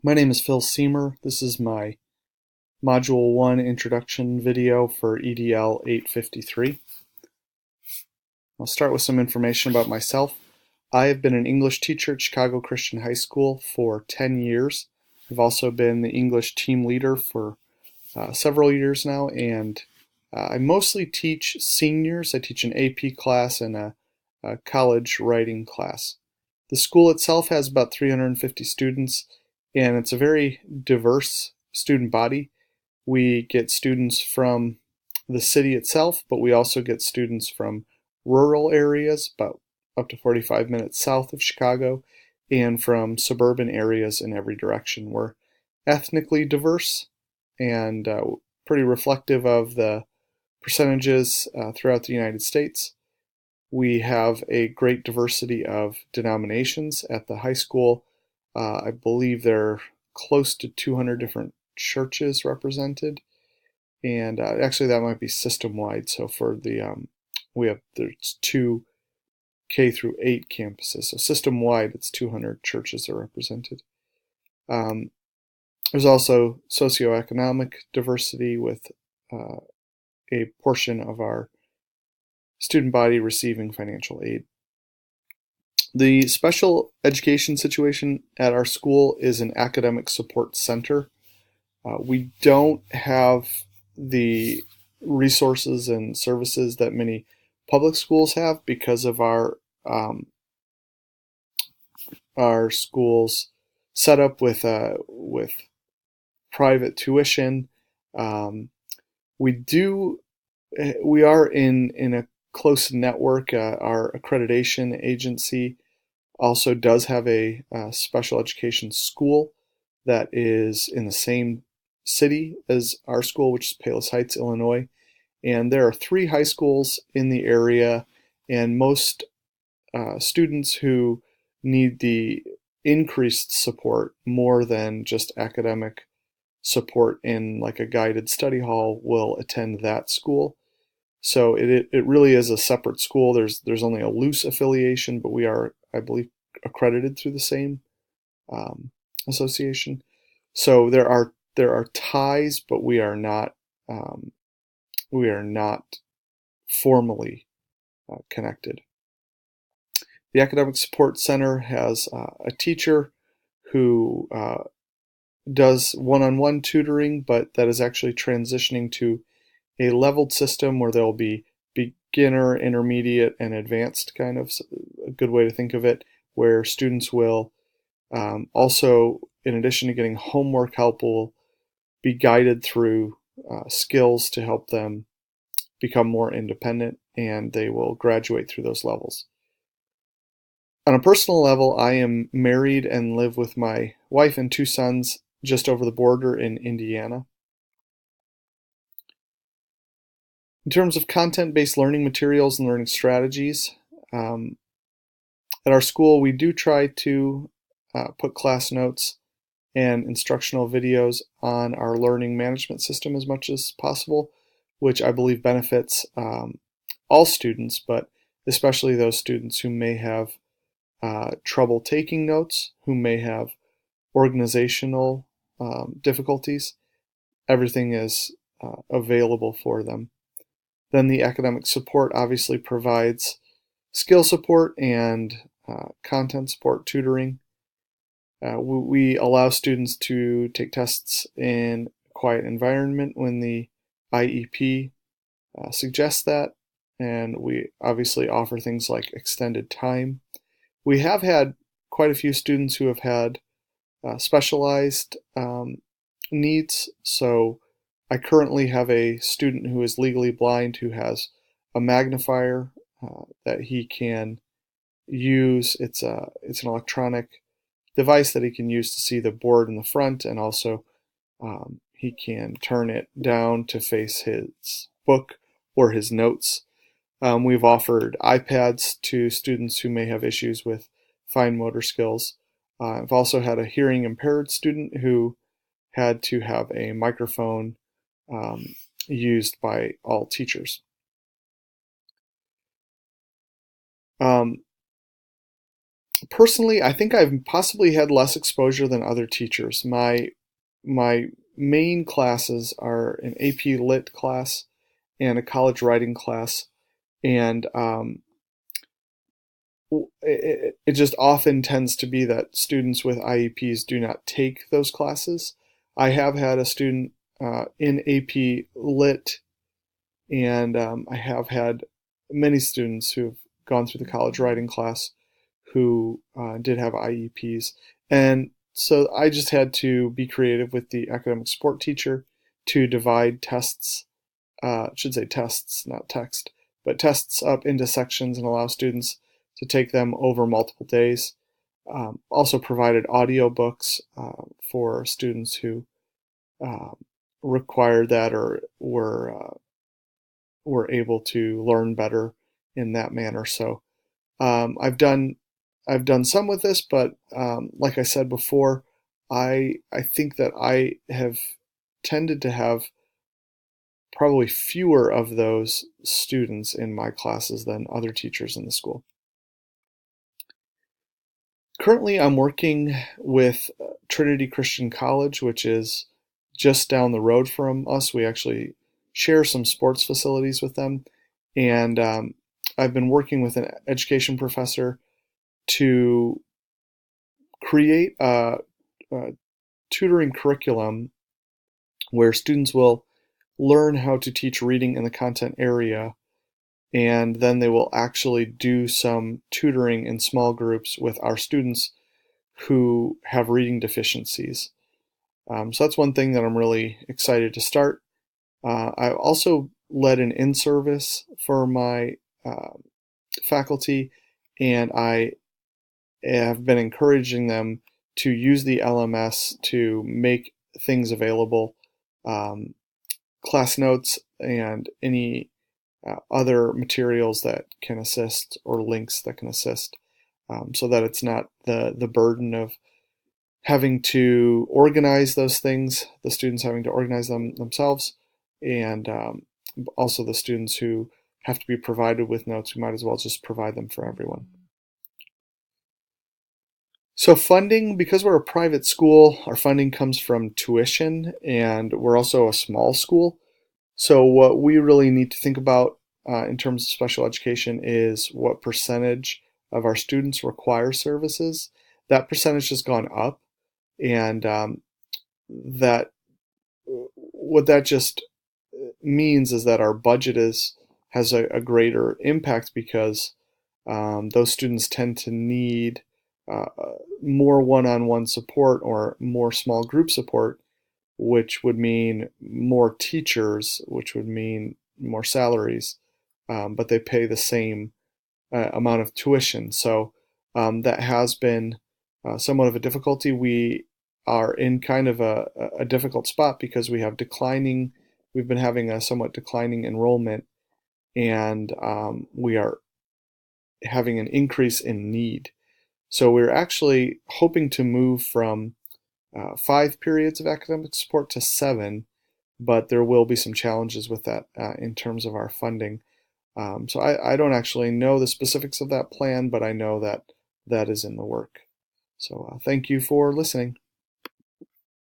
My name is Phil Seamer. This is my Module 1 introduction video for EDL 853. I'll start with some information about myself. I have been an English teacher at Chicago Christian High School for 10 years. I've also been the English team leader for several years now, and I mostly teach seniors. I teach an AP class and a college writing class. The school itself has about 350 students, and it's a very diverse student body. We get students from the city itself, but we also get students from rural areas, about up to 45 minutes south of Chicago, and from suburban areas in every direction. We're ethnically diverse and pretty reflective of the percentages throughout the United States. We have a great diversity of denominations at the high school. I believe there are close to 200 different churches represented, and actually that might be system-wide. So for there's two K through 8 campuses. So system-wide, it's 200 churches are represented. Um, there's also socioeconomic diversity with a portion of our student body receiving financial aid. The special education situation at our school is an academic support center. We don't have the resources and services that many public schools have because of our school's setup with private tuition. Um, we are in a close network. Our accreditation agency also does have a special education school that is in the same city as our school, which is Palos Heights, Illinois. And there are 3 high schools in the area, and most students who need the increased support more than just academic support in like a guided study hall will attend that school. So it really is a separate school. There's only a loose affiliation, but we are, I believe, accredited through the same um, association. So there are ties, but we are not formally connected. The Academic Support Center has a teacher who does one-on-one tutoring, but that is actually transitioning to a leveled system where there will be beginner, intermediate, and advanced, kind of a good way to think of it, where students will also, in addition to getting homework help, will be guided through skills to help them become more independent, and they will graduate through those levels. On a personal level, I am married and live with my wife and 2 sons just over the border in Indiana. In terms of content-based learning materials and learning strategies, um, at our school we do try to put class notes and instructional videos on our learning management system as much as possible, which I believe benefits all students, but especially those students who may have trouble taking notes, who may have organizational difficulties. Everything is available for them. Then the academic support obviously provides skill support and content support tutoring. We allow students to take tests in a quiet environment when the IEP suggests that, and we obviously offer things like extended time. We have had quite a few students who have had specialized needs. So I currently have a student who is legally blind who has a magnifier that he can use. It's an electronic device that he can use to see the board in the front, and also he can turn it down to face his book or his notes. We've offered iPads to students who may have issues with fine motor skills. I've also had a hearing impaired student who had to have a microphone um, used by all teachers. Um, Personally, I think I've possibly had less exposure than other teachers. My main classes are an AP Lit class and a college writing class, and it just often tends to be that students with IEPs do not take those classes. I have had a student in AP Lit, and I have had many students who've gone through the college writing class who did have IEPs. And so I just had to be creative with the academic support teacher to divide tests, should say tests, not text, but tests up into sections and allow students to take them over multiple days. Also provided audiobooks for students who required that or were able to learn better in that manner. So I've done some with this, but like I said before, I think that I have tended to have probably fewer of those students in my classes than other teachers in the school. Currently, I'm working with Trinity Christian College, which is just down the road from us. We actually share some sports facilities with them, and I've been working with an education professor to create a tutoring curriculum where students will learn how to teach reading in the content area, and then they will actually do some tutoring in small groups with our students who have reading deficiencies. So that's one thing that I'm really excited to start. I've also led an in-service for my faculty, and I have been encouraging them to use the LMS to make things available, class notes and any other materials that can assist or links that can assist, so that it's not the burden of having to organize those things, the students having to organize them themselves, and also the students who have to be provided with notes, we might as well just provide them for everyone. So funding, because we're a private school, our funding comes from tuition, and we're also a small school. So what we really need to think about in terms of special education is what percentage of our students require services. That percentage has gone up, and that what that just means is that our budget has a greater impact because those students tend to need more one-on-one support or more small group support, which would mean more teachers, which would mean more salaries, but they pay the same amount of tuition. So that has been somewhat of a difficulty. We are in kind of a difficult spot because we've been having a somewhat declining enrollment, and we are having an increase in need. So we're actually hoping to move from 5 periods of academic support to 7, but there will be some challenges with that in terms of our funding. So I don't actually know the specifics of that plan, but I know that that is in the work. So thank you for listening.